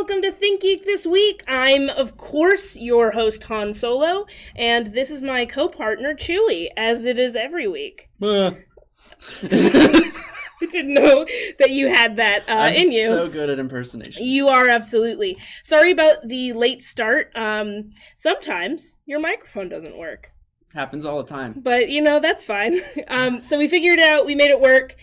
welcome to ThinkGeek This Week. I'm, of course, your host, Han Solo, and this is my co-partner, Chewie, as it is every week. I didn't know that you had that in you. I'm so good at impersonation. You are, absolutely. Sorry about the late start. Sometimes your microphone doesn't work. Happens all the time. But, you know, that's fine. So we figured it out. We made it work.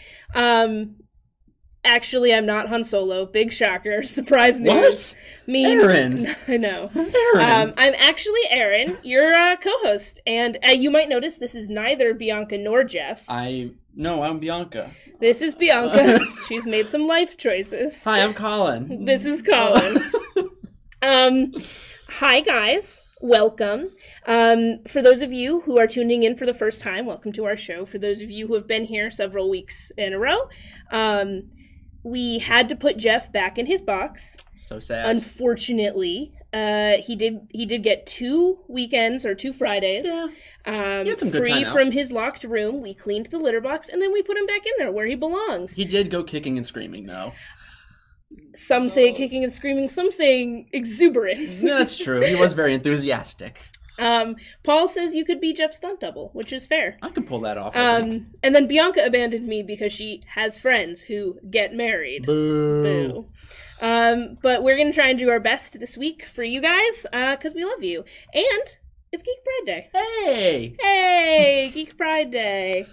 Actually, I'm not Han Solo. Big shocker. Surprise news. What? Aaron. I know. Aaron. I'm actually Aaron, your co-host. And you might notice this is neither Bianca nor Jeff. No, I'm Bianca. This is Bianca. She's made some life choices. Hi, I'm Colin. This is Colin. Hi, guys. Welcome. For those of you who are tuning in for the first time, welcome to our show. For those of you who have been here several weeks in a row, we had to put Jeff back in his box. So sad. Unfortunately, he did get 2 weekends or 2 Fridays. Yeah. He had some good free time out. from his locked room. We cleaned the litter box and then we put him back in there where he belongs. He did go kicking and screaming, though. Some say kicking and screaming, some saying exuberance. Yeah, that's true. He was very enthusiastic. Paul says you could be Jeff's stunt double, which is fair. I can pull that off. I think. And then Bianca abandoned me because she has friends who get married. Boo. But we're going to try and do our best this week for you guys, because we love you. And it's Geek Pride Day. Hey! Hey, Geek Pride Day.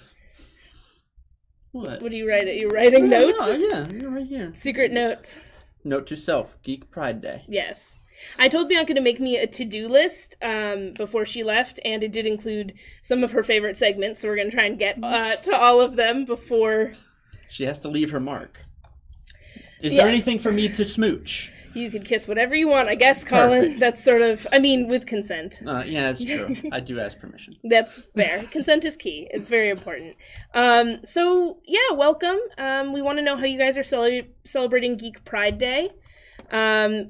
What? What are you writing? You're writing notes? No, yeah, you're right here. Secret notes. Note to self, Geek Pride Day. Yes. I told Bianca to make me a to-do list before she left, and it did include some of her favorite segments, so we're going to try and get to all of them before... She has to leave her mark. Is Yes. there anything for me to smooch? You can kiss whatever you want, I guess, Colin. Perfect. That's sort of... I mean, with consent. Yeah, that's true. I do ask permission. That's fair. Consent is key. It's very important. So, yeah, welcome. We want to know how you guys are celebrating Geek Pride Day,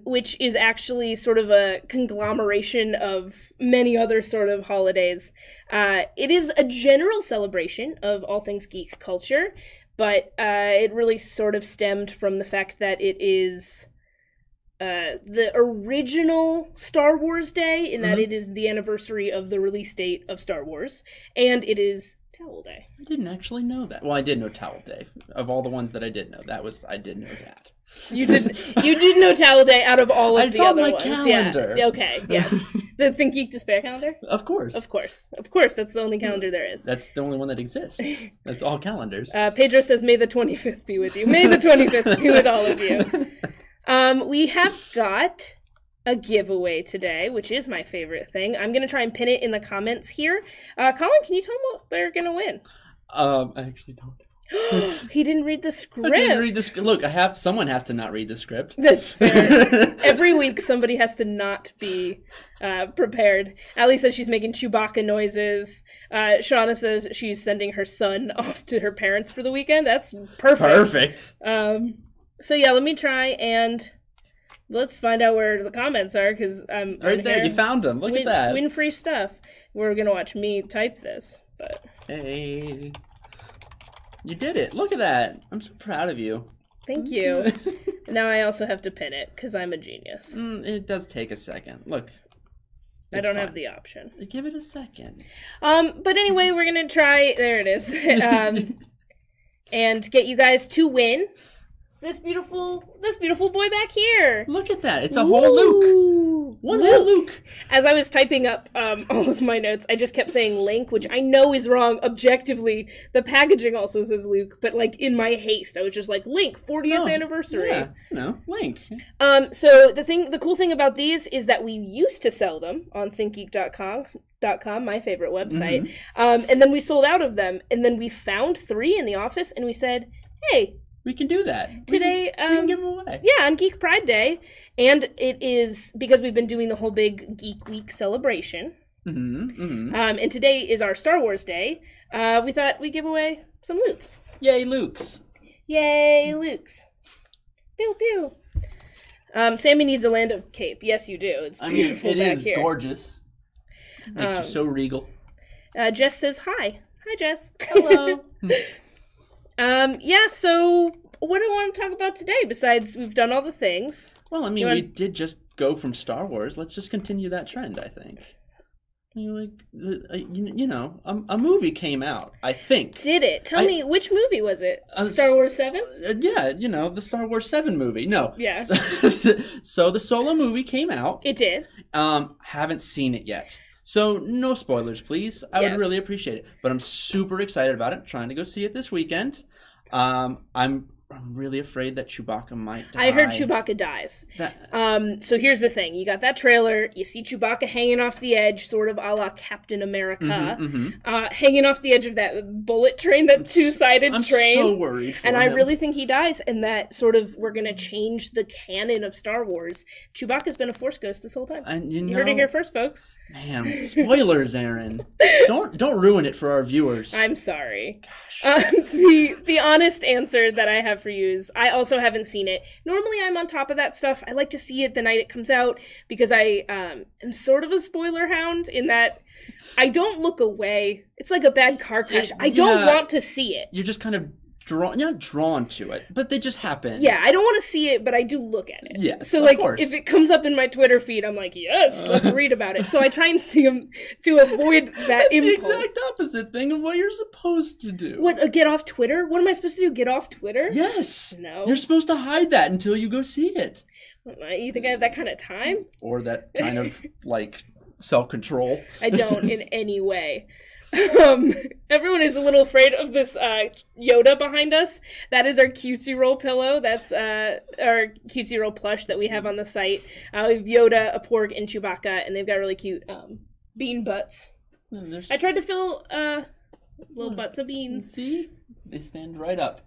which is actually sort of a conglomeration of many other sort of holidays. It is a general celebration of all things geek culture, but it really sort of stemmed from the fact that it is... the original Star Wars Day, in that it is the anniversary of the release date of Star Wars, and it is Towel Day. I didn't actually know that. Well, I did know Towel Day. Of all the ones that I did know, I did know that. You did know Towel Day out of all of the other ones. It's on my calendar. Yeah. Okay, yes. The ThinkGeek Despair calendar? Of course. Of course. Of course, that's the only calendar there is. That's the only one that exists. That's all calendars. Pedro says, may the 25th be with you. May the 25th be with all of you. We have got a giveaway today, which is my favorite thing. I'm going to try and pin it in the comments here. Colin, can you tell them what they're going to win? I actually don't. He didn't read the script. I didn't read the script. Look, someone has to not read the script. That's fair. Every week, somebody has to not be prepared. Ali says she's making Chewbacca noises. Shauna says she's sending her son off to her parents for the weekend. That's perfect. Perfect. So yeah, let me try and let's find out where the comments are, because I'm Right there, here. you found them. Look at that. Win free stuff. We're gonna watch me type this, but Hey. You did it. Look at that. I'm so proud of you. thank you. Now I also have to pin it because I'm a genius. It does take a second. Look. I don't have the option. Give it a second. But anyway, we're gonna try. There it is. And get you guys to win this beautiful boy back here. Look at that. It's a whole Luke. One whole Luke. As I was typing up all of my notes, I just kept saying Link, which I know is wrong objectively. The packaging also says Luke, but like in my haste, I was just like, Link, 40th anniversary. Yeah, no, Link. So the cool thing about these is that we used to sell them on thinkgeek.com, my favorite website. And then we sold out of them, and then we found 3 in the office, and we said, hey, we can do that. Today, we can give them away. Yeah, on Geek Pride Day. And it is because we've been doing the whole big Geek Week celebration. And today is our Star Wars Day. We thought we'd give away some Lukes. Yay, Lukes. Yay, Lukes. Pew, pew. Sammy needs a land of cape. Yes, you do. It's beautiful back here. It is gorgeous. Makes you so regal. Jess says hi. Hi, Jess. Hello. Yeah, so what do I want to talk about today besides we've done all the things? Well, I mean, we did just go from Star Wars. Let's just continue that trend, I think. I mean, like, a movie came out, I think. Did it? Tell me, which movie was it? Star Wars 7? Yeah, the Star Wars 7 movie. No. Yeah. So the Solo movie came out. It did. Haven't seen it yet. So no spoilers, please. I would really appreciate it. But I'm super excited about it. I'm trying to go see it this weekend. I'm really afraid that Chewbacca might die. I heard Chewbacca dies. So here's the thing. You got that trailer. You see Chewbacca hanging off the edge, sort of a la Captain America. Hanging off the edge of that bullet train, that two-sided train. I'm so worried for him. I really think he dies, and that sort of we're going to change the canon of Star Wars. Chewbacca's been a Force ghost this whole time. And you heard it here first, folks. Man, spoilers, Aaron. Don't ruin it for our viewers. I'm sorry. Gosh. The honest answer that I have for you is I also haven't seen it. Normally I'm on top of that stuff. I like to see it the night it comes out because I am sort of a spoiler hound in that I don't look away. It's like a bad car crash. I don't want to see it. You're just kind of not drawn to it, but they just happen. Yeah, I don't want to see it, but I do look at it. Yes, so like, if it comes up in my Twitter feed, I'm like, yes, let's read about it. So I try and see them to avoid that impulse. The exact opposite thing of what you're supposed to do. What? Get off Twitter? What am I supposed to do? Get off Twitter? Yes. No. You're supposed to hide that until you go see it. You think I have that kind of time? Or that kind of like self-control? I don't in any way. Everyone is a little afraid of this Yoda behind us. That is our cutesy roll pillow. That's our cutesy roll plush that we have on the site. We have Yoda, a Porg, and Chewbacca, and they've got really cute bean butts. I tried to fill little butts of beans. See? They stand right up.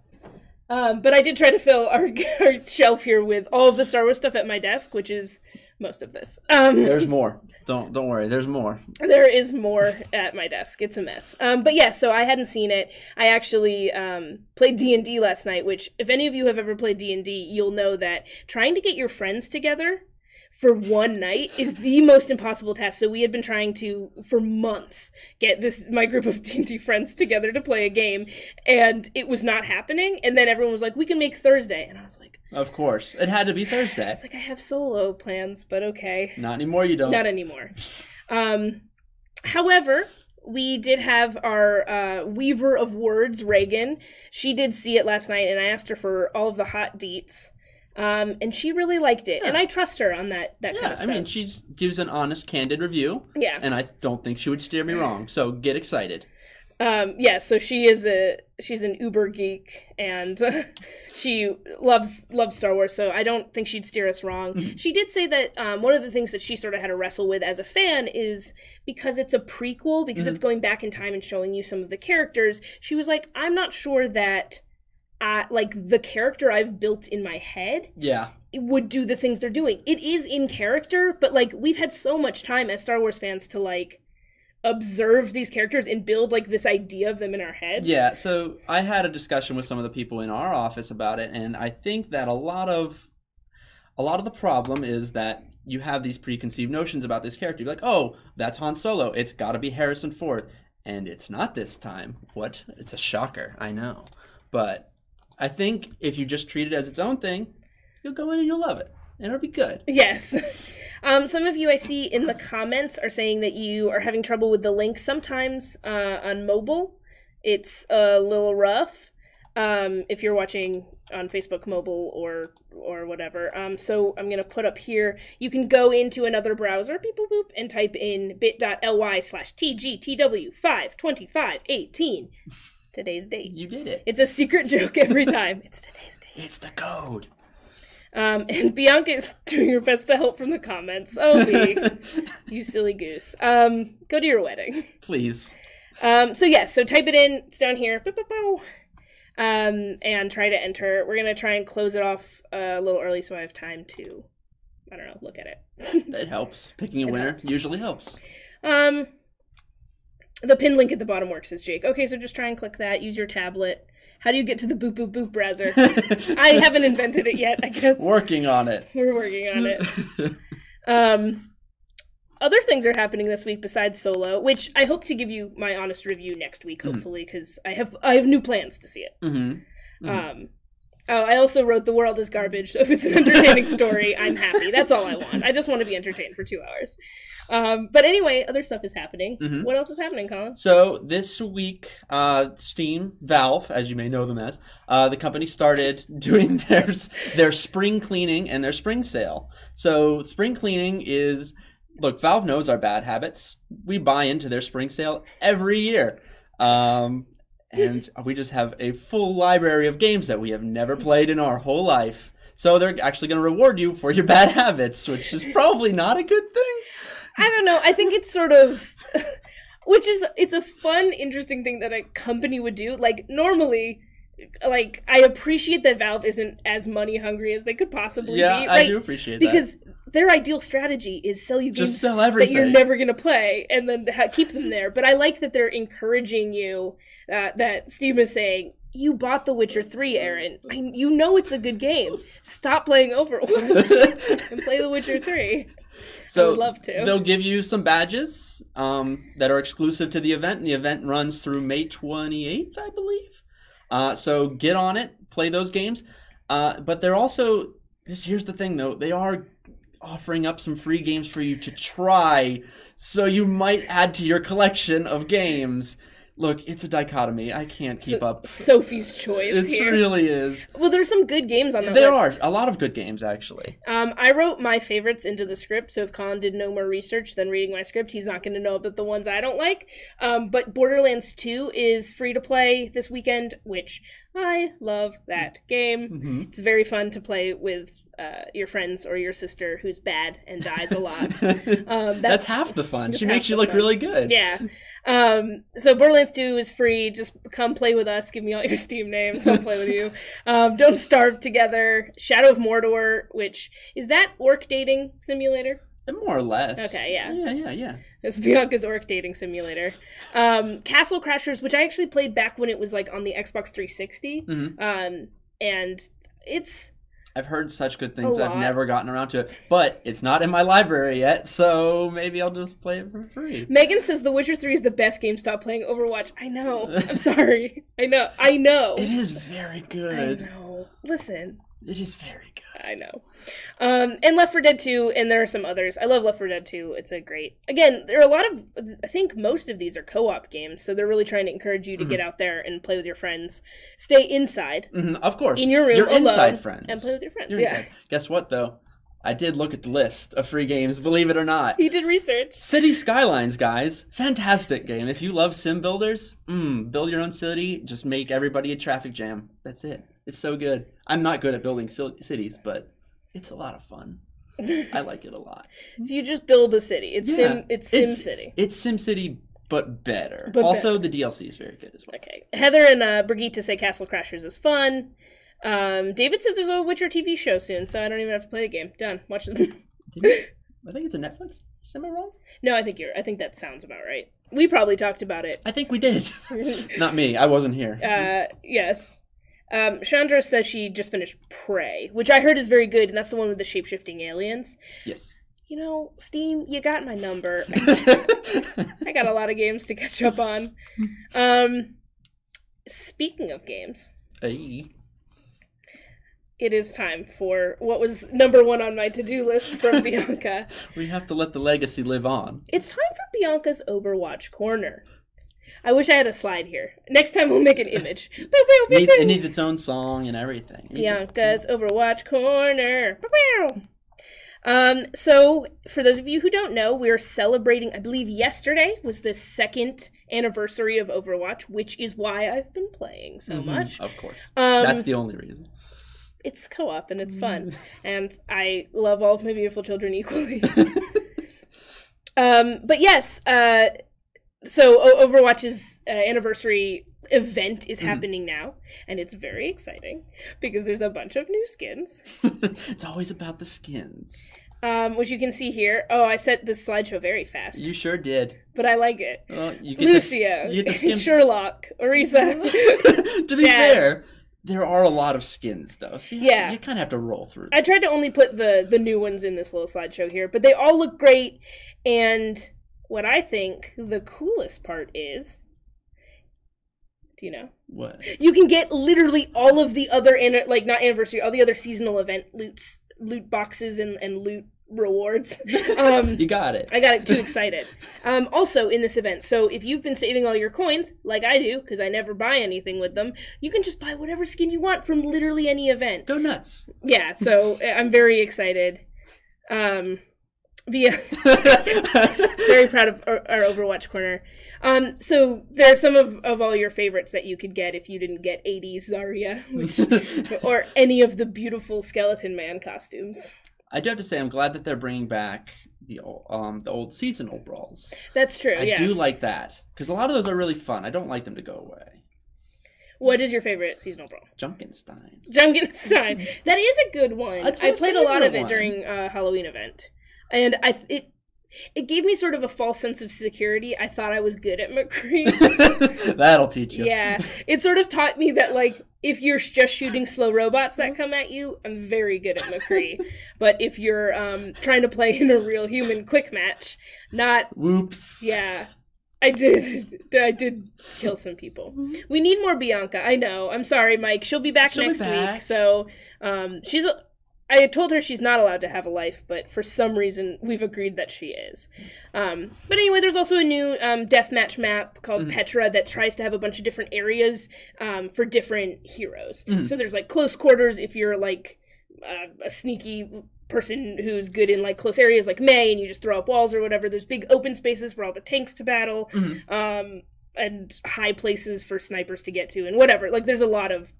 But I did try to fill our shelf here with all of the Star Wars stuff at my desk, which is most of this. There's more. Don't worry. There's more. There is more at my desk. It's a mess. But yeah, so I hadn't seen it. I actually played D&D last night, which if any of you have ever played D&D, you'll know that trying to get your friends together for one night is the most impossible task. So we had been trying to, for months, get my group of D&D friends together to play a game, and it was not happening. And then everyone was like, we can make Thursday. And I was like, of course. It had to be Thursday. I was like, I have solo plans, but okay. Not anymore, you don't. Not anymore. However, we did have our weaver of words, Reagan. She did see it last night, and I asked her for all of the hot deets. And she really liked it, and I trust her on that kind of stuff. I mean, she gives an honest, candid review. Yeah, and I don't think she would steer me wrong. So get excited. So she's an uber geek, and she loves Star Wars. So I don't think she'd steer us wrong. She did say that one of the things that she sort of had to wrestle with as a fan is because it's a prequel, because it's going back in time and showing you some of the characters. She was like, I'm not sure that. Like the character I've built in my head it would do the things they're doing. It is in character, but like we've had so much time as Star Wars fans to like observe these characters and build like this idea of them in our heads. Yeah, so I had a discussion with some of the people in our office about it, and I think that a lot of the problem is that you have these preconceived notions about this character. You're like, oh, that's Han Solo. It's got to be Harrison Ford. And it's not this time. What? It's a shocker. I know. But I think if you just treat it as its own thing, you'll go in and you'll love it. And it'll be good. Yes. Some of you I see in the comments are saying that you are having trouble with the link. Sometimes on mobile, it's a little rough. If you're watching on Facebook mobile or whatever. So I'm going to put up here, you can go into another browser, beep, boop, boop, and type in bit.ly/TGTW52518. Today's date. You did it. It's a secret joke every time. It's today's date. It's the code. And Bianca is doing her best to help from the comments. Oh, B, you silly goose. Go to your wedding. Please. So type it in. It's down here. And try to enter. We're going to try and close it off a little early so I have time to, I don't know, look at it. That helps. Picking a winner usually helps. The pinned link at the bottom works, says Jake. Okay, so just try and click that. Use your tablet. How do you get to the boop boop boop browser? I haven't invented it yet, I guess. Working on it. We're working on it. Other things are happening this week besides Solo, which I hope to give you my honest review next week, hopefully, because I have new plans to see it. Oh, I also wrote the world is garbage, so if it's an entertaining story, I'm happy. That's all I want. I just want to be entertained for 2 hours. But anyway, other stuff is happening. Mm-hmm. What else is happening, Colin? So this week, Steam, Valve, as you may know them as, the company started doing their spring cleaning and their spring sale. So spring cleaning is, look, Valve knows our bad habits. We buy into their spring sale every year. And we just have a full library of games that we have never played in our whole life. So they're actually going to reward you for your bad habits, which is probably not a good thing. I don't know. I think it's sort of... it's a fun, interesting thing that a company would do. Like, normally... Like, I appreciate that Valve isn't as money hungry as they could possibly be. Yeah, I do appreciate that. Because their ideal strategy is sell you games that you're never going to play and then keep them there. But I like that they're encouraging you, that Steam is saying, you bought The Witcher 3, Aaron. You know it's a good game. Stop playing Overwatch and play The Witcher 3. So I would love to. They'll give you some badges that are exclusive to the event, and the event runs through May 28th, I believe. So get on it, play those games. But they're also, here's the thing though, they are offering up some free games for you to try, so you might add to your collection of games. Look, it's a dichotomy. I can't keep up. Sophie's choice It really is. Well, there's some good games on the list. There are. A lot of good games, actually. I wrote my favorites into the script, so if Colin did no more research than reading my script, he's not going to know about the ones I don't like. But Borderlands 2 is free to play this weekend, which I love that game. Mm-hmm. It's very fun to play with your friends or your sister who's bad and dies a lot. That's half the fun. She makes you look really good. Yeah. So Borderlands 2 is free. Just come play with us. Give me all your Steam names. I'll play with you. Don't Starve Together. Shadow of Mordor, which is that orc dating simulator? More or less. Okay, yeah. Yeah. It's Bianca's orc dating simulator. Castle Crashers, which I actually played back when it was like on the Xbox 360. Mm-hmm. And it's... I've heard such good things. I've never gotten around to it. But it's not in my library yet, so maybe I'll just play it for free. Megan says The Witcher 3 is the best game. Stop playing Overwatch. I know. I'm sorry. I know. It is very good. I know. Listen. It is very good. I know. And Left 4 Dead 2, and there are some others. I love Left 4 Dead 2. It's a great... Again, there are a lot of... I think most of these are co-op games, so they're really trying to encourage you to get out there and play with your friends. Stay inside. Mm-hmm. Of course. In your room You're alone. Inside friends. And play with your friends. You're inside. Guess what, though? I did look at the list of free games, believe it or not. He did research. City Skylines, guys. Fantastic game. If you love sim builders, build your own city, just make everybody a traffic jam. That's it. It's so good. I'm not good at building cities, but it's a lot of fun. I like it a lot. So you just build a city. It's SimCity. It's SimCity, but better. The DLC is very good as well. Okay. Heather and Brigitte say Castle Crashers is fun. David says there's a Witcher TV show soon, so I don't even have to play the game. Done. Watch it. I think it's a Netflix. Am I wrong? No, I think that sounds about right. We probably talked about it. I think we did. Not me. I wasn't here. Yes. Chandra says she just finished Prey, which I heard is very good, and that's the one with the shape-shifting aliens. Yes. You know, Steam, you got my number. I got a lot of games to catch up on. Speaking of games, it is time for what was number one on my to-do list from Bianca. We have to let the legacy live on. It's time for Bianca's Overwatch Corner. I wish I had a slide here. Next time we'll make an image. It needs its own song and everything. Bianca's Overwatch Corner. So, for those of you who don't know, we're celebrating, I believe yesterday was the 2nd anniversary of Overwatch, which is why I've been playing so much. Of course. That's the only reason. It's co-op and it's fun. And I love all of my beautiful children equally. But yes, so Overwatch's anniversary event is happening now, and it's very exciting because there's a bunch of new skins. It's always about the skins. Which you can see here. Oh, I set this slideshow very fast. You sure did. But I like it. Well, you get Lucio, Sherlock, Orisa. To be fair, there are a lot of skins, though. So you kind of have to roll through them. I tried to only put the new ones in this little slideshow here, but they all look great, and what I think the coolest part is Do you know? What? You can get literally all of the other, not anniversary, all the other seasonal event loot boxes and loot rewards. You got it. I got it too excited. Also in this event, so if you've been saving all your coins, like I do, because I never buy anything with them, you can just buy whatever skin you want from literally any event. Go nuts. Yeah, so I'm very excited. Very proud of our Overwatch Corner. So there are some of all your favorites that you could get if you didn't get 80s Zarya, or any of the beautiful Skeleton Man costumes. I do have to say, I'm glad that they're bringing back the old seasonal brawls. That's true, I do like that, because a lot of those are really fun. I don't like them to go away. What is your favorite seasonal brawl? Junkenstein. Junkenstein. That is a good one. I played a lot of it during a Halloween event. And it gave me sort of a false sense of security. I thought I was good at McCree. That'll teach you. Yeah. It sort of taught me that, like, if you're just shooting slow robots that come at you, I'm very good at McCree. But if you're trying to play in a real human quick match, not... Whoops. Yeah. I did kill some people. We need more Bianca. I know. I'm sorry, Mike. She'll be back next week. So I told her she's not allowed to have a life, but for some reason we've agreed that she is. But anyway, there's also a new deathmatch map called Petra that tries to have a bunch of different areas for different heroes. So there's like close quarters if you're like a sneaky person who's good in like close areas like Mei and you just throw up walls or whatever. There's big open spaces for all the tanks to battle, and high places for snipers to get to and whatever. Like there's a lot of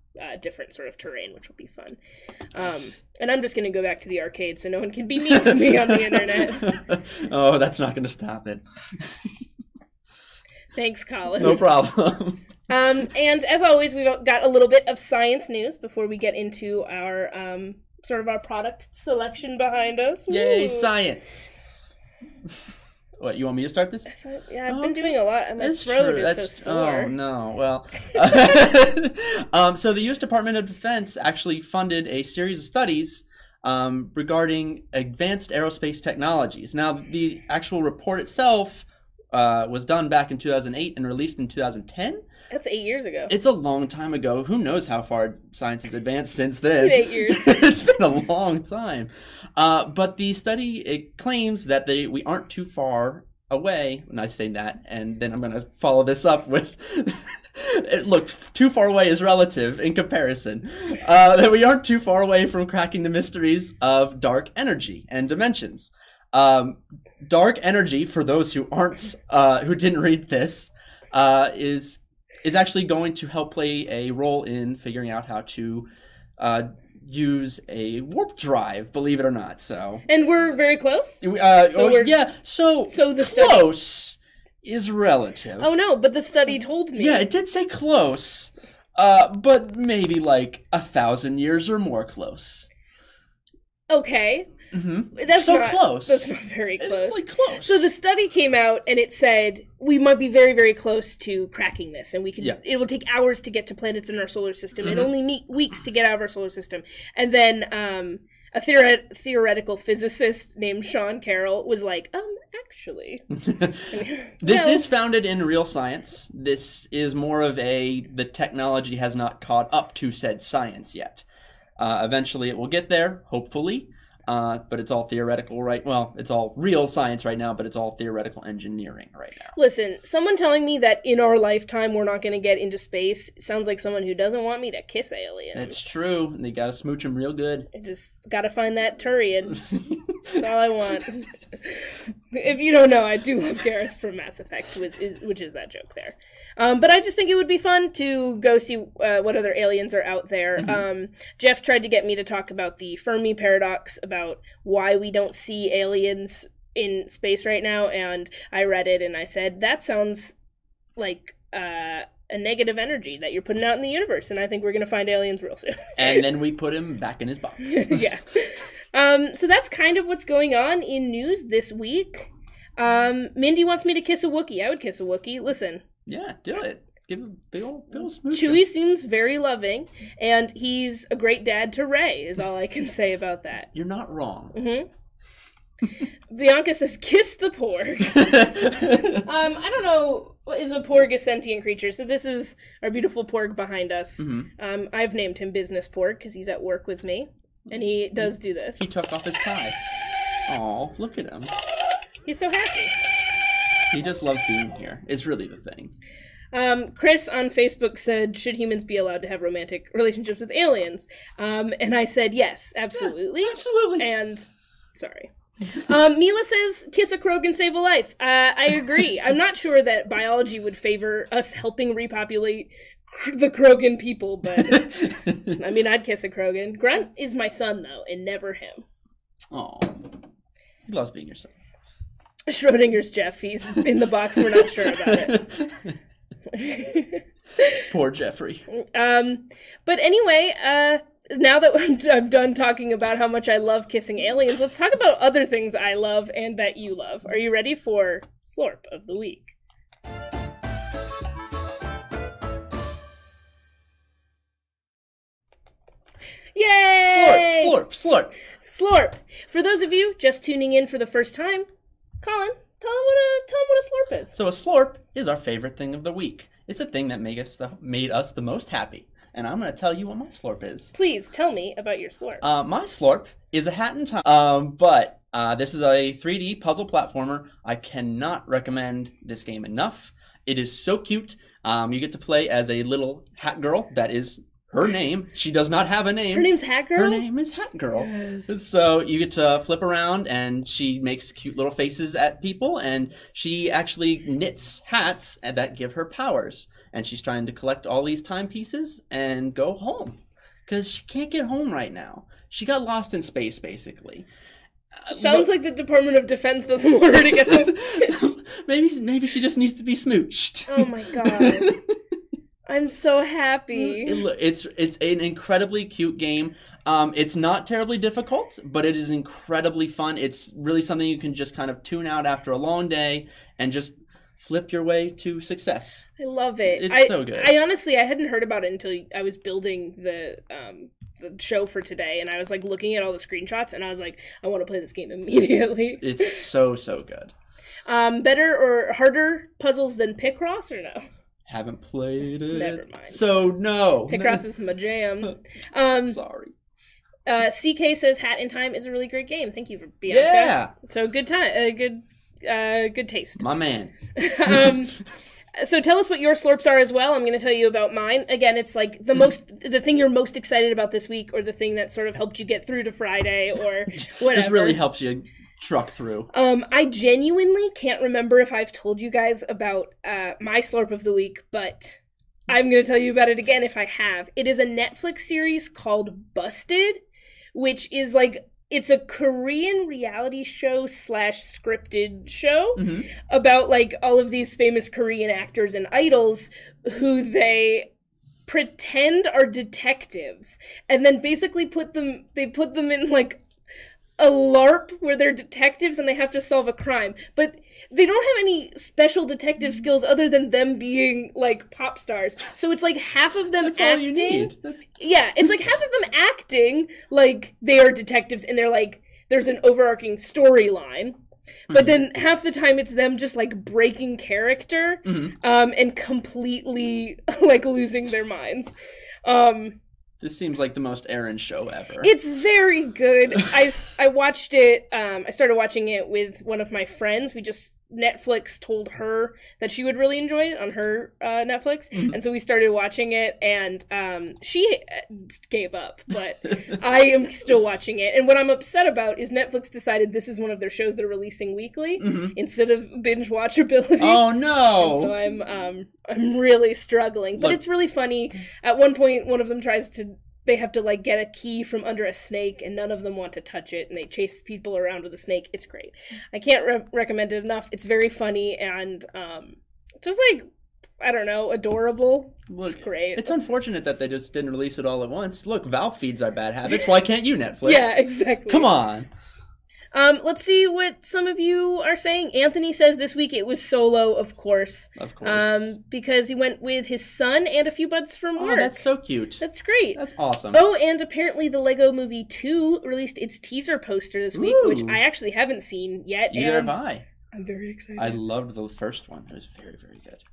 different sort of terrain, which will be fun. And I'm just going to go back to the arcade so no one can be mean to me on the internet. Oh, that's not going to stop it. Thanks, Colin. No problem. And as always, we've got a little bit of science news before we get into our sort of our product selection behind us. Yay, Woo. Science. What, you want me to start this? I've been doing a lot. My throat is so sore. Oh, no. Well, so the U.S. Department of Defense actually funded a series of studies regarding advanced aerospace technologies. Now, the actual report itself was done back in 2008 and released in 2010. That's 8 years ago. It's a long time ago. Who knows how far science has advanced since then? It's been 8 years. It's been a long time. But the study, it claims that we aren't too far away. And I say that, and then I'm going to follow this up with, look, too far away is relative in comparison. That we aren't too far away from cracking the mysteries of dark energy and dimensions. Dark energy, for those who aren't, who didn't read this, is actually going to help play a role in figuring out how to use a warp drive, believe it or not. So, and we're very close. So the close study is relative. Oh no, but the study told me. Yeah, it did say close, but maybe like 1,000 years or more close. Okay. Mm-hmm. That's so not close. That's not very close. It's really close. So the study came out and it said we might be very, very close to cracking this, and we can. Yeah. It will take hours to get to planets in our solar system, and only weeks to get out of our solar system. And then a theoretical physicist named Sean Carroll was like, actually, this is founded in real science. This is more of the technology has not caught up to said science yet. Eventually, it will get there, hopefully. But it's all theoretical, right? Well, it's all real science right now, but it's all theoretical engineering right now. Listen, someone telling me that in our lifetime we're not going to get into space sounds like someone who doesn't want me to kiss aliens. It's true. They got to smooch them real good. I just got to find that Turian. That's all I want. If you don't know, I do love Garrus from Mass Effect, which is that joke there. But I just think it would be fun to go see what other aliens are out there. Jeff tried to get me to talk about the Fermi paradox, about why we don't see aliens in space right now, and I read it and I said, that sounds like a negative energy that you're putting out in the universe, and I think we're going to find aliens real soon. And then we put him back in his box. Yeah. So that's kind of what's going on in news this week. Mindy wants me to kiss a Wookiee. I would kiss a Wookiee. Listen. Yeah, do it. Give him a big old smooch. Chewie seems very loving, and he's a great dad to Rey, is all I can say about that. You're not wrong. Bianca says, kiss the porg. I don't know is a porg, a sentient creature. So this is our beautiful porg behind us. I've named him Business Porg because he's at work with me, and he does do this. He took off his tie. Aw, look at him. He's so happy. He just loves being here. It's really the thing. Chris on Facebook said, should humans be allowed to have romantic relationships with aliens? And I said, yes, absolutely. Yeah, absolutely. And, sorry. Mila says, kiss a Krogan, save a life. I agree. I'm not sure that biology would favor us helping repopulate the Krogan people, but, I mean, I'd kiss a Krogan. Grunt is my son, though, and never him. Aw. He loves being your son. Schrodinger's Jeff. He's in the box. We're not sure about it. Poor Jeffrey. But anyway, now that I'm done talking about how much I love kissing aliens, let's talk about other things I love and that you love. Are you ready for Slurp of the Week? Yay! Slurp, slurp, slurp. Slurp. For those of you just tuning in for the first time, Colin, tell them what a slurp is. So a slurp is our favorite thing of the week. It's a thing that made us the most happy. And I'm going to tell you what my slurp is. Please tell me about your slurp. My slurp is a Hat in Time. But this is a 3D puzzle platformer. I cannot recommend this game enough. It is so cute. You get to play as a little hat girl. That is her name. She does not have a name. Her name's Hat Girl? Her name is Hat Girl. Yes. So you get to flip around, and she makes cute little faces at people, and she actually knits hats that give her powers. And she's trying to collect all these timepieces and go home. Because she can't get home right now. She got lost in space, basically. Sounds like the Department of Defense doesn't want her to get home. Maybe she just needs to be smooched. Oh my god. I'm so happy. It's an incredibly cute game. It's not terribly difficult, but it is incredibly fun. It's really something you can just kind of tune out after a long day and just flip your way to success. I love it. It's so good. I honestly, I hadn't heard about it until I was building the show for today, and I was like looking at all the screenshots, and I was like, I want to play this game immediately. It's so good. Better or harder puzzles than Picross, or no? Haven't played it. Never mind. So no. Picross is my jam. Sorry. CK says Hat in Time is a really great game. Thank you for Bianca. Yeah. So good time. Good taste. My man. So tell us what your slurps are as well. I'm going to tell you about mine. Again, it's like the thing you're most excited about this week, or the thing that sort of helped you get through to Friday, or whatever. Just really helps you truck through. I genuinely can't remember if I've told you guys about my slurp of the week, but I'm going to tell you about it again if I have. It is a Netflix series called Busted, which is like, it's a Korean reality show / scripted show about like all of these famous Korean actors and idols who they pretend are detectives, and then basically put them in like a LARP where they're detectives and they have to solve a crime. But they don't have any special detective skills other than them being like pop stars. So it's like half of them That's acting. all you need. Yeah, it's like half of them acting like they are detectives, and they're like, there's an overarching storyline. But then half the time it's them just like breaking character and completely like losing their minds. This seems like the most Aaron show ever. It's very good. I watched it. I started watching it with one of my friends. Netflix told her that she would really enjoy it on her Netflix, and so we started watching it. And she gave up, but I am still watching it. And what I'm upset about is Netflix decided this is one of their shows they're releasing weekly instead of binge watchability. Oh no! And so I'm really struggling, but it's really funny. At one point, one of them they have to like get a key from under a snake, and none of them want to touch it, and they chase people around with a snake. It's great. I can't recommend it enough. It's very funny and just like, I don't know, adorable. Look, it's great. It's unfortunate that they just didn't release it all at once. Look, Valve feeds our bad habits. Why can't you, Netflix? Yeah, exactly. Come on. Let's see what some of you are saying. Anthony says this week it was solo, of course. Of course. Because he went with his son and a few buds from work. Oh, that's so cute. That's great. That's awesome. Oh, and apparently the Lego Movie 2 released its teaser poster this week, which I actually haven't seen yet. Neither have I. I'm very excited. I loved the first one. It was very, very good.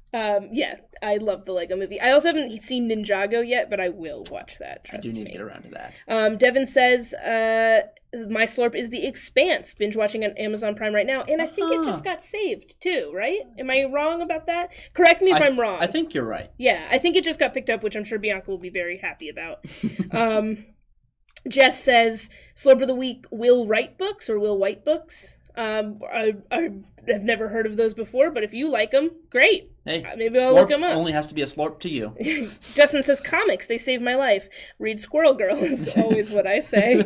Yeah, I love the Lego Movie. I also haven't seen Ninjago yet, but I will watch that. Trust me. I do need to get around to that. Devin says, my slurp is The Expanse. Binge watching on Amazon Prime right now, and I think it just got saved too, right? Am I wrong about that? Correct me if I'm wrong. I think you're right. Yeah, I think it just got picked up, which I'm sure Bianca will be very happy about. Jess says, slurp of the week, Will Write books or Will White books. I have never heard of those before, but if you like them, great. Hey, maybe I'll look them up. Only has to be a slurp to you. Justin says, comics, they saved my life. Read Squirrel Girl is always what I say.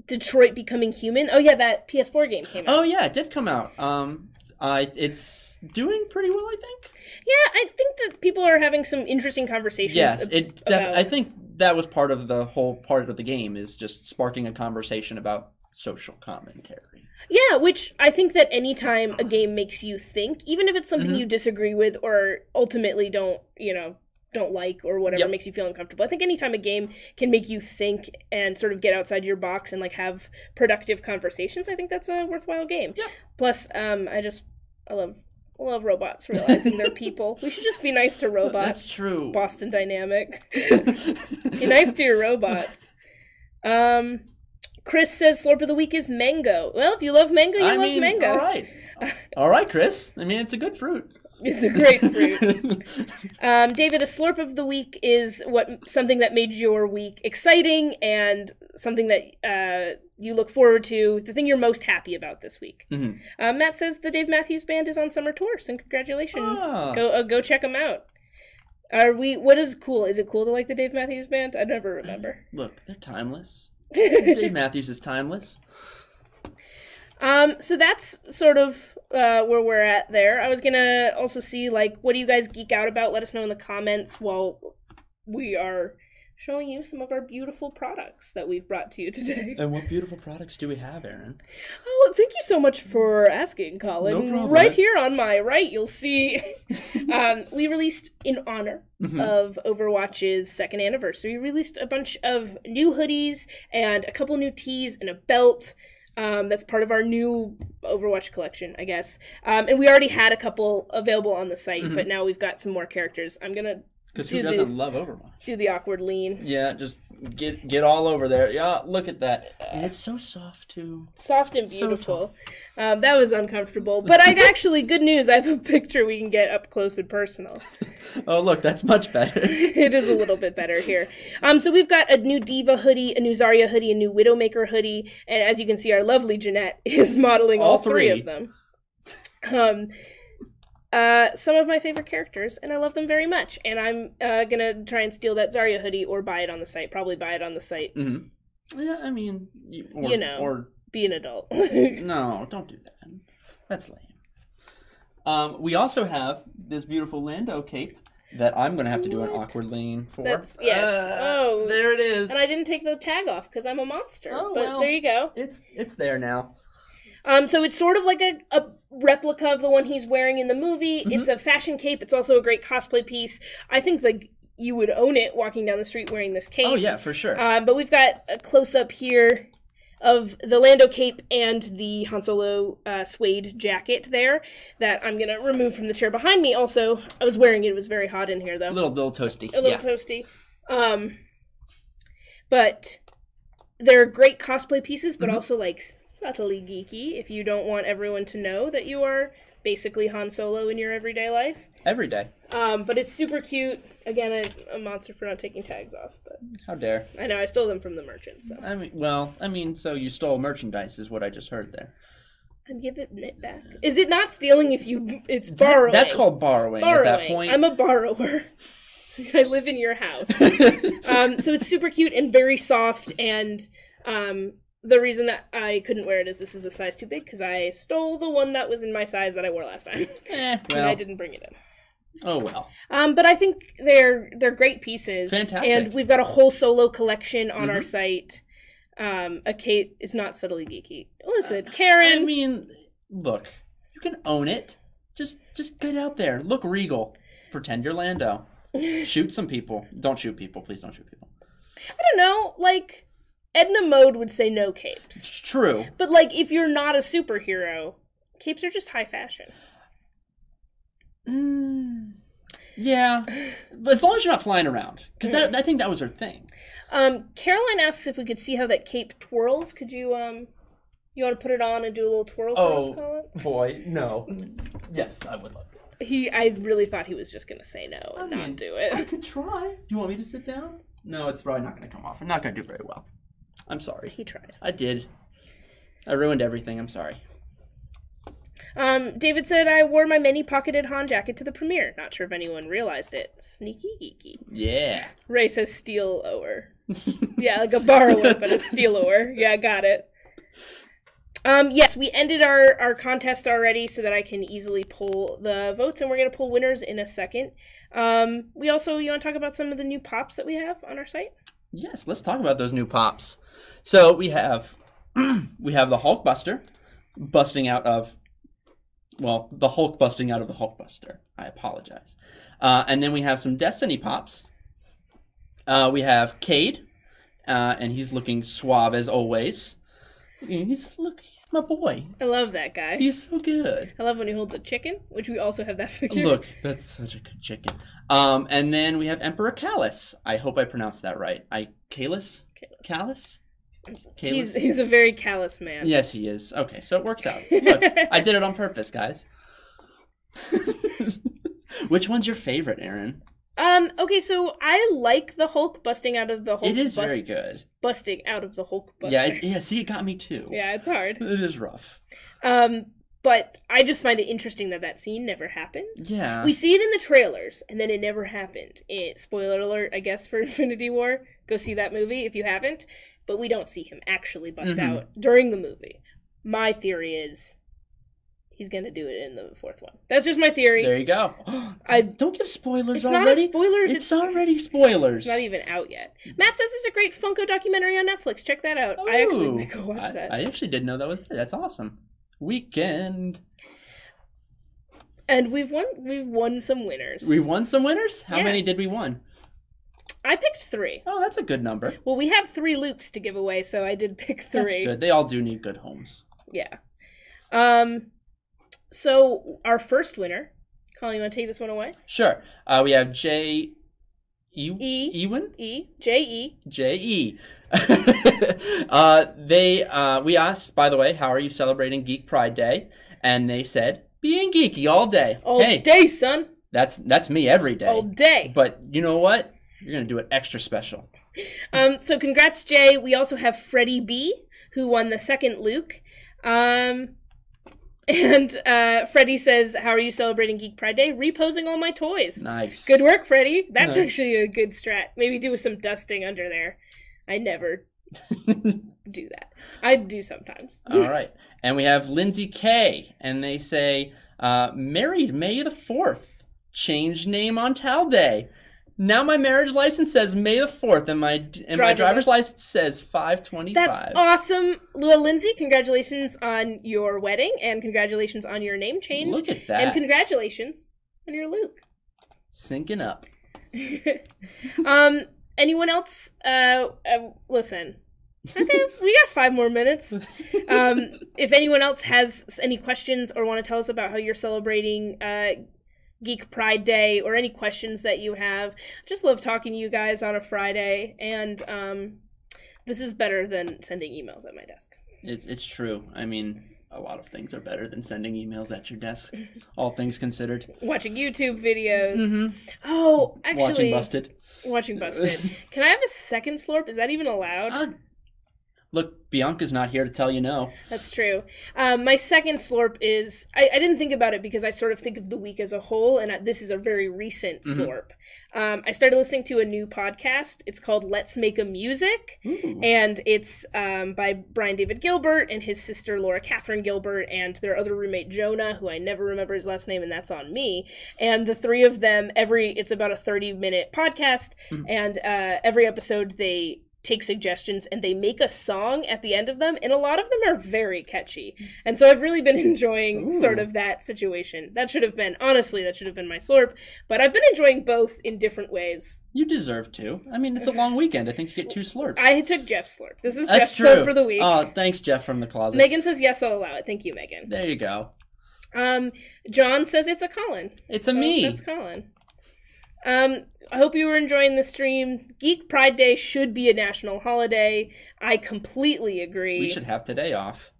Detroit Becoming Human. Oh yeah, that PS4 game came out. Oh yeah, it did come out. It's doing pretty well, I think. Yeah, I think that people are having some interesting conversations. Yes, I think that was part of the whole part of the game, is just sparking a conversation about social commentary. Yeah, which I think that anytime a game makes you think, even if it's something you disagree with or ultimately don't like or whatever makes you feel uncomfortable. I think anytime a game can make you think and sort of get outside your box and like have productive conversations, I think that's a worthwhile game. Yep. Plus, I love robots realizing they're people. We should just be nice to robots. That's true. Boston Dynamic. Be nice to your robots. Chris says slurp of the week is mango. Well, if you love mango, you love mango. All right. All right, Chris. I mean, it's a good fruit. It's a great fruit. David, a slurp of the week is something that made your week exciting and something that you look forward to, the thing you're most happy about this week. Mm-hmm. Matt says the Dave Matthews Band is on summer tour, so congratulations. Go check them out. What is cool? Is it cool to like the Dave Matthews Band? I never remember. Look, they're timeless. Dave Matthews is timeless. So that's sort of where we're at there. I was gonna also see, like, what do you guys geek out about? Let us know in the comments while we are showing you some of our beautiful products that we've brought to you today. And what beautiful products do we have, Aaron? Oh, thank you so much for asking, Colin. No problem. Right here on my right, you'll see we released, in honor of Overwatch's 2nd anniversary, we released a bunch of new hoodies and a couple new tees and a belt. That's part of our new Overwatch collection, I guess. And we already had a couple available on the site, but now we've got some more characters. I'm gonna because who doesn't love Overwatch? Do the awkward lean. Yeah, just get all over there. Yeah, look at that. And it's so soft too. Soft and beautiful. So that was uncomfortable, but good news. I have a picture we can get up close and personal. Oh, look, that's much better. It is a little bit better here. So we've got a new Diva hoodie, a new Zarya hoodie, a new Widowmaker hoodie, and as you can see, our lovely Jeanette is modeling all three of them. Some of my favorite characters, and I love them very much. And I'm gonna try and steal that Zarya hoodie or buy it on the site. Probably buy it on the site. Mm-hmm. Yeah, I mean, or be an adult. No, don't do that. That's lame. We also have this beautiful Lando cape that I'm gonna have to do an awkward lean for. Yes. There it is. And I didn't take the tag off because I'm a monster. Oh, but well, there you go. It's there now. So it's sort of like a replica of the one he's wearing in the movie. Mm-hmm. It's a fashion cape. It's also a great cosplay piece. I think you would own it walking down the street wearing this cape. Oh, yeah, for sure. But we've got a close-up here of the Lando cape and the Han Solo suede jacket there that I'm going to remove from the chair behind me. Also, I was wearing it. It was very hot in here, though. A little toasty. A little toasty. But they're great cosplay pieces, but also, like, subtly geeky if you don't want everyone to know that you are basically Han Solo in your everyday life. Every day. But it's super cute. Again, a monster for not taking tags off. But how dare. I know, I stole them from the merchant, so. So you stole merchandise is what I just heard there. I'm giving it back. Is it not stealing if it's borrowing? That's called borrowing at that point. I'm a borrower. I live in your house. So it's super cute and very soft, and the reason that I couldn't wear it is this is a size too big because I stole the one that was in my size that I wore last time. And I didn't bring it in. Oh, well. But I think they're great pieces. Fantastic. And we've got a whole solo collection on our site. A cape is not subtly geeky. Listen, Karen. I mean, look, you can own it. Just get out there. Look regal. Pretend you're Lando. Shoot some people. Don't shoot people. Please don't shoot people. I don't know. Like, Edna Mode would say no capes. It's true. But, like, if you're not a superhero, capes are just high fashion. Yeah. But as long as you're not flying around. Because I think that was her thing. Caroline asks if we could see how that cape twirls. Could you, you want to put it on and do a little twirl for us, Colin? Boy, no. Yes, I would love to. I really thought he was just going to say no and not do it. I could try. Do you want me to sit down? No, it's probably not going to come off. I'm not going to do very well. I'm sorry. He tried. I did. I ruined everything. I'm sorry. David said, I wore my many-pocketed Han jacket to the premiere. Not sure if anyone realized it. Sneaky geeky. Yeah. Ray says steal-ower. Yeah, like a borrower, but a steal-ower. Yeah, got it. Yes, we ended our contest already so that I can easily pull the votes, and we're going to pull winners in a second. You want to talk about some of the new pops that we have on our site? Yes, let's talk about those new pops. So we have the Hulkbuster busting out of, well, the Hulk busting out of the Hulkbuster. I apologize. And then we have some Destiny pops. We have Cade, and he's looking suave as always. He's my boy. I love that guy. He's so good. I love when he holds a chicken, which we also have that figure. Look, that's such a good chicken. And then we have Emperor Callus. I hope I pronounced that right. Callus? Callus? He's a very callous man. Yes, he is. Okay, so it works out. Look, I did it on purpose, guys. Which one's your favorite, Aaron? Okay, so I like the Hulk busting out of the Hulk. It is very good. Busting out of the Hulk buster. Yeah, see, it got me too. Yeah, it's hard. It is rough. But I just find it interesting that scene never happened. Yeah. We see it in the trailers, and then it never happened. Spoiler alert, I guess, for Infinity War. Go see that movie if you haven't. But we don't see him actually bust out during the movie. My theory is he's going to do it in the fourth one. That's just my theory. There you go. Don't give spoilers it's already. It's not a spoiler. It's already spoilers. It's not even out yet. Matt says there's a great Funko documentary on Netflix. Check that out. Ooh, I actually might go watch that. I actually didn't know that was there. That's awesome. Weekend. And we've won some winners. We've won some winners? How many did we win? I picked 3. Oh, that's a good number. Well, we have 3 Lukes to give away, so I did pick 3. That's good. They all do need good homes. Yeah. So our first winner, Colin, you want to take this one away? Sure. We have J. Ewan? J-E. J-E. We asked, by the way, how are you celebrating Geek Pride Day? And they said, being geeky all day. All day, son. That's me every day. All day. But you know what? You're going to do it extra special. So congrats, Jay. We also have Freddie B, who won the second Luke. And Freddie says, how are you celebrating Geek Pride Day? Reposing all my toys. Nice. Good work, Freddie. That's actually a good strat. Maybe do some dusting under there. I never do that. I do sometimes. All right. And we have Lindsay K. And they say, married May the 4th. Changed name on Tal Day. Now my marriage license says May the 4th, and my driver's license says 5/25. That's awesome. Well, Lindsay, congratulations on your wedding, and congratulations on your name change. Look at that. And congratulations on your Luke. Syncing up. Anyone else? Listen. Okay, we got 5 more minutes. If anyone else has any questions or want to tell us about how you're celebrating Geek Pride Day, or any questions that you have, just love talking to you guys on a Friday, and this is better than sending emails at my desk. It's true. I mean, a lot of things are better than sending emails at your desk, all things considered. Watching YouTube videos. Oh, actually, watching Busted. Can I have a second slurp? Is that even allowed? Look, Bianca's not here to tell you no. That's true. My second slurp is, I didn't think about it because I sort of think of the week as a whole, and this is a very recent slurp. I started listening to a new podcast. It's called Let's Make a Music, and it's by Brian David Gilbert and his sister Laura Catherine Gilbert and their other roommate Jonah, who I never remember his last name, and that's on me. And the 3 of them, it's about a 30-minute podcast, and every episode they take suggestions and they make a song at the end of them, and a lot of them are very catchy. And so I've really been enjoying sort of that situation. That should have been my slurp, but I've been enjoying both in different ways. You deserve to. I mean, it's a long weekend. I think you get 2 slurps. I took Jeff's slurp. This is That's Jeff's true. slurp for the week. Oh, thanks, Jeff from the closet. Megan says, yes, I'll allow it. Thank you, Megan. There you go. John says it's a Colin. It's a me. That's Colin. I hope you were enjoying the stream. Geek Pride Day should be a national holiday. I completely agree. We should have today off.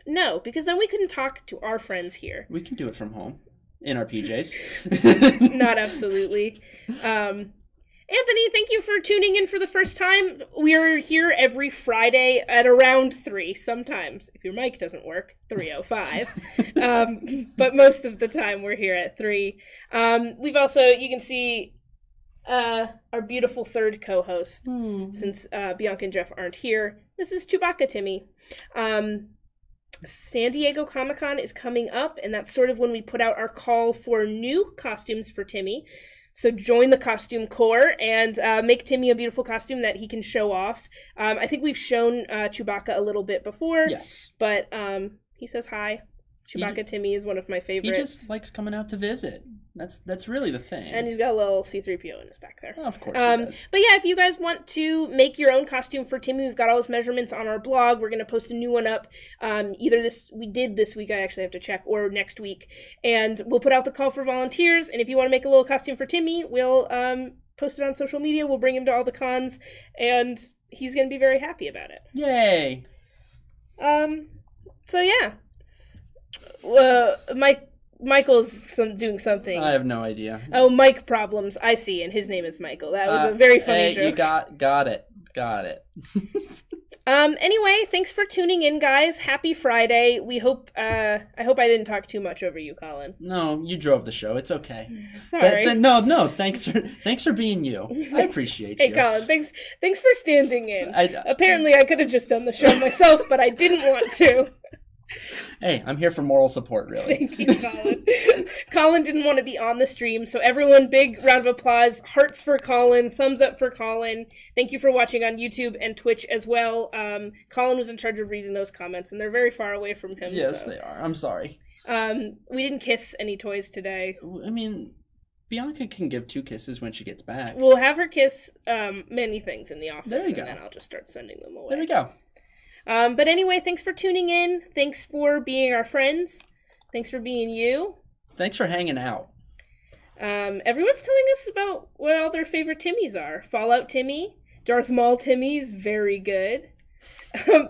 No, because then we couldn't talk to our friends here. We can do it from home. In our PJs. Not absolutely. Anthony, thank you for tuning in for the first time. We're here every Friday at around 3, sometimes, if your mic doesn't work, 3:05. But most of the time we're here at 3. We've also, you can see our beautiful third co-host, since Bianca and Jeff aren't here. This is Chewbacca Timmy. San Diego Comic-Con is coming up, and that's sort of when we put out our call for new costumes for Timmy. So join the costume corps and make Timmy a beautiful costume that he can show off. I think we've shown Chewbacca a little bit before. Yes. But he says hi. Chewbacca Timmy is one of my favorites. He just likes coming out to visit. That's really the thing. And he's got a little C-3PO in his back there. Oh, of course he does. But yeah, if you guys want to make your own costume for Timmy, we've got all his measurements on our blog. We're going to post a new one up either this week, I actually have to check, or next week. And we'll put out the call for volunteers. And if you want to make a little costume for Timmy, we'll post it on social media. We'll bring him to all the cons. And he's going to be very happy about it. Yay! So yeah. Michael's doing something. I have no idea. Oh, Mike problems. I see, and his name is Michael. That was a very funny joke. You got it. Anyway, thanks for tuning in, guys. Happy Friday. We hope. I hope I didn't talk too much over you, Colin. No, you drove the show. It's okay. Sorry. No. Thanks for being you. I appreciate you. Hey, Colin. Thanks for standing in. Apparently, I could have just done the show myself, but I didn't want to. Hey, I'm here for moral support, really. Thank you, Colin. Colin didn't want to be on the stream, so everyone, big round of applause. Hearts for Colin. Thumbs up for Colin. Thank you for watching on YouTube and Twitch as well. Colin was in charge of reading those comments, and they're very far away from him. Yes, they are. I'm sorry. We didn't kiss any toys today. I mean, Bianca can give 2 kisses when she gets back. We'll have her kiss many things in the office, there you go. And then I'll just start sending them away. There we go. But anyway, thanks for tuning in. Thanks for being our friends. Thanks for being you. Thanks for hanging out. Everyone's telling us about what all their favorite Timmys are. Fallout Timmy, Darth Maul Timmy's very good.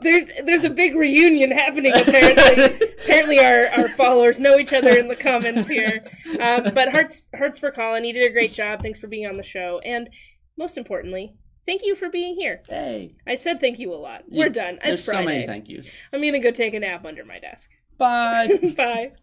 There's a big reunion happening apparently. Apparently our followers know each other in the comments here. But hearts for Colin. He did a great job. Thanks for being on the show. And most importantly, thank you for being here. Hey. I said thank you a lot. We're done. It's There's Friday. so many thank yous. I'm going to go take a nap under my desk. Bye. Bye.